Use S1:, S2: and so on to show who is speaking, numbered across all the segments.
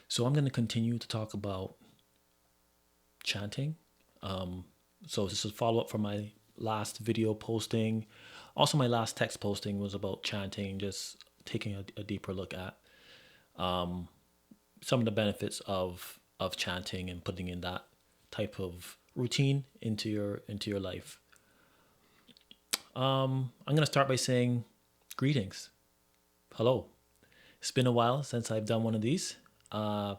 S1: So I'm going to continue to talk about chanting. So this is a follow up from my last video posting. Also, my last text posting was about chanting, just taking a deeper look at some of the benefits of chanting and putting in that type of routine into your life. I'm gonna start by saying greetings. Hello. It's been a while since I've done one of these. Uh,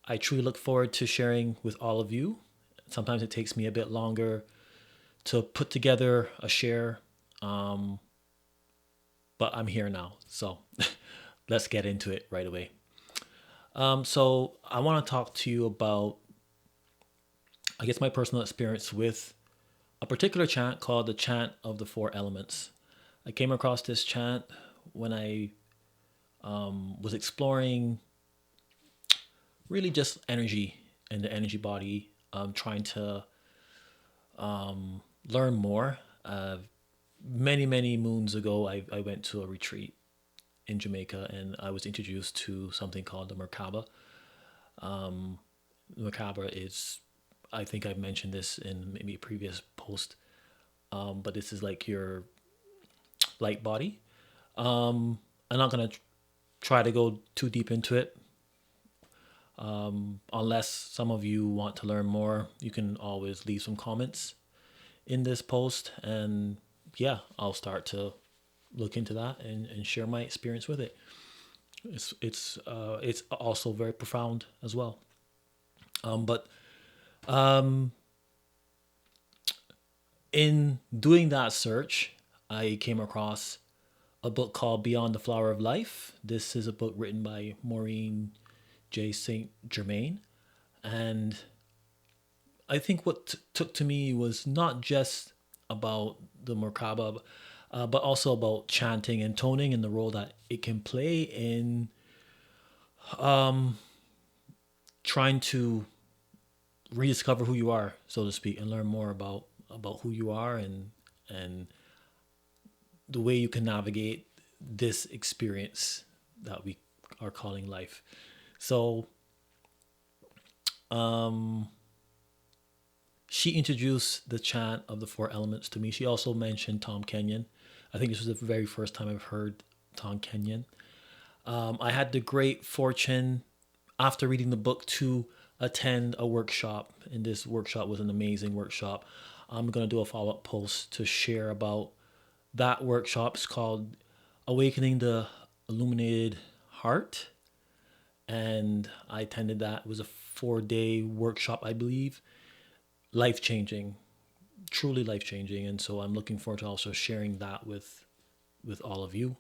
S1: I truly look forward to sharing with all of you. Sometimes it takes me a bit longer to put together a share, um, but I'm here now. So let's get into it right away. So I want to talk to you about, I guess, my personal experience with a particular chant called the Chant of the Four Elements. I came across this chant when I was exploring really just energy and the energy body, trying to learn more. Many moons ago, I went to a retreat in Jamaica and I was introduced to something called the Merkaba. Merkaba is, I think I've mentioned this in maybe a previous post, but this is like your light body. I'm not going to try to go too deep into it. Unless some of you want to learn more, you can always leave some comments in this post. And yeah, I'll start to look into that and share my experience with it. It's also very profound as well. But in doing that search, I came across a book called Beyond the Flower of Life. This is a book written by Maureen J. Saint Germain. And I think what took to me was not just about the Merkaba, but also about chanting and toning and the role that it can play in trying to rediscover who you are, so to speak, and learn more about who you are and the way you can navigate this experience that we are calling life. So she introduced the chant of the four elements to me. She also mentioned Tom Kenyon. I think this was the very first time I've heard Tom Kenyon. I had the great fortune, after reading the book, to attend a workshop, and this workshop was an amazing workshop. I'm going to do a follow up post to share about that workshop. It's called Awakening the Illuminated Heart, and I attended that. It was a 4-day workshop, I believe. Life changing, truly life changing, and so I'm looking forward to also sharing that with all of you.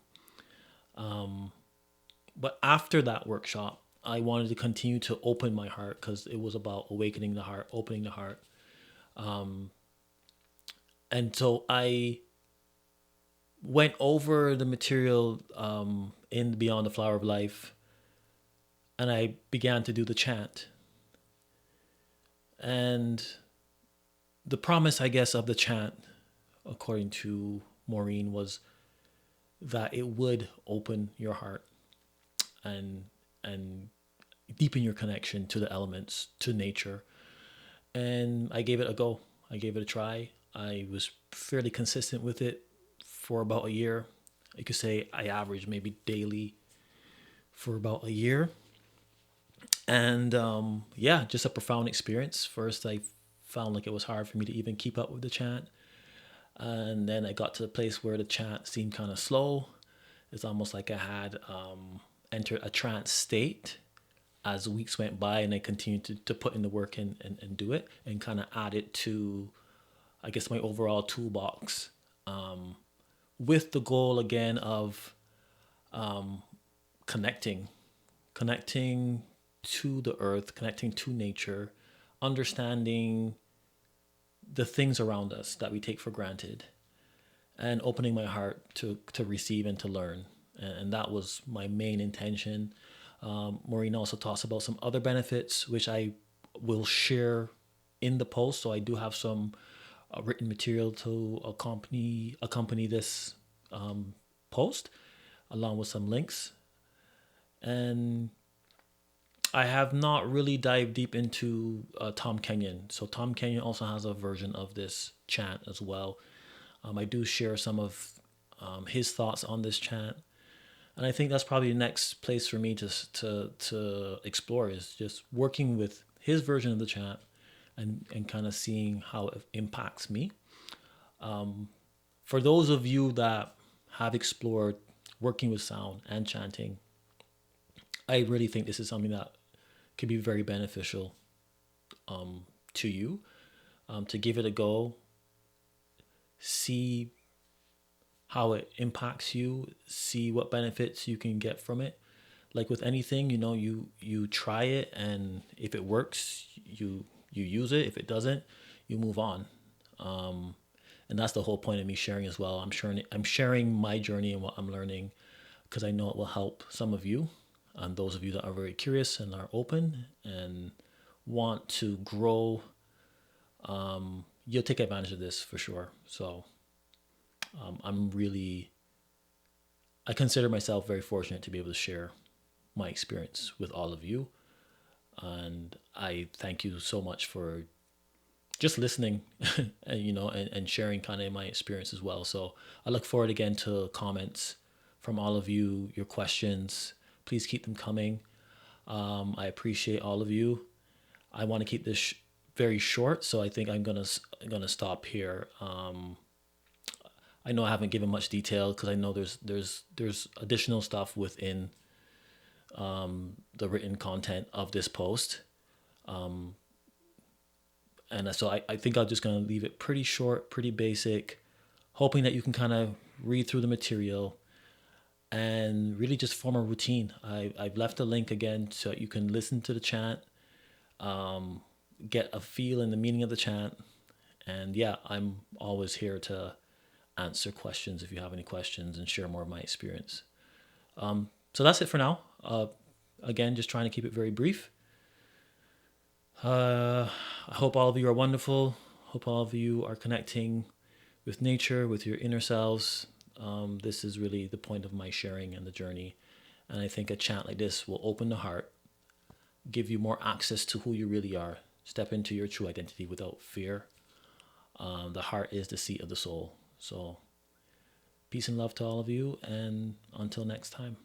S1: But after that workshop, I wanted to continue to open my heart because it was about awakening the heart, opening the heart. And so I went over the material in Beyond the Flower of Life, and I began to do the chant. And the promise, I guess, of the chant, according to Maureen, was that it would open your heart and and deepen your connection to the elements, to nature. And I gave it a go. I gave it a try. I was fairly consistent with it for about a year. You could say I averaged maybe daily for about a year. And yeah, just a profound experience. First, I found like it was hard for me to even keep up with the chant. And then I got to the place where the chant seemed kind of slow. It's almost like I had entered a trance state as weeks went by, and I continued to put in the work and do it and kind of add it to, I guess, my overall toolbox, with the goal again of connecting, connecting to the earth, connecting to nature, understanding the things around us that we take for granted, and opening my heart to receive and to learn. And that was my main intention. Maureen also talks about some other benefits, which I will share in the post. So I do have some written material to accompany this post, along with some links. And I have not really dived deep into Tom Kenyon. So Tom Kenyon also has a version of this chant as well. I do share some of his thoughts on this chant, and I think that's probably the next place for me to explore is just working with his version of the chant and kind of seeing how it impacts me. For those of you that have explored working with sound and chanting, I really think this is something that could be very beneficial to you, to give it a go, see how it impacts you, see what benefits you can get from it. Like with anything, you try it, and if it works, you use it. If it doesn't, you move on. And that's the whole point of me sharing as well. I'm sharing my journey and what I'm learning because I know it will help some of you, and those of you that are very curious and are open and want to grow. You'll take advantage of this for sure. So I'm really, I consider myself very fortunate to be able to share my experience with all of you. And I thank you so much for just listening and, and sharing kind of my experience as well. So I look forward again to comments from all of you, your questions. Please keep them coming. I appreciate all of you. I want to keep this very short, so I think I'm gonna stop here. I know I haven't given much detail because I know there's additional stuff within the written content of this post, and so I think I'm just gonna leave it pretty short, pretty basic, hoping that you can kind of read through the material and really just form a routine. I've left a link again so you can listen to the chant, get a feel in the meaning of the chant. And yeah, I'm always here to answer questions if you have any questions and share more of my experience. So that's it for now. Again, just trying to keep it very brief. I hope all of you are wonderful. Hope all of you are connecting with nature, with your inner selves. This is really the point of my sharing and the journey. And I think a chant like this will open the heart, give you more access to who you really are, step into your true identity without fear. The heart is the seat of the soul. So peace and love to all of you, and until next time.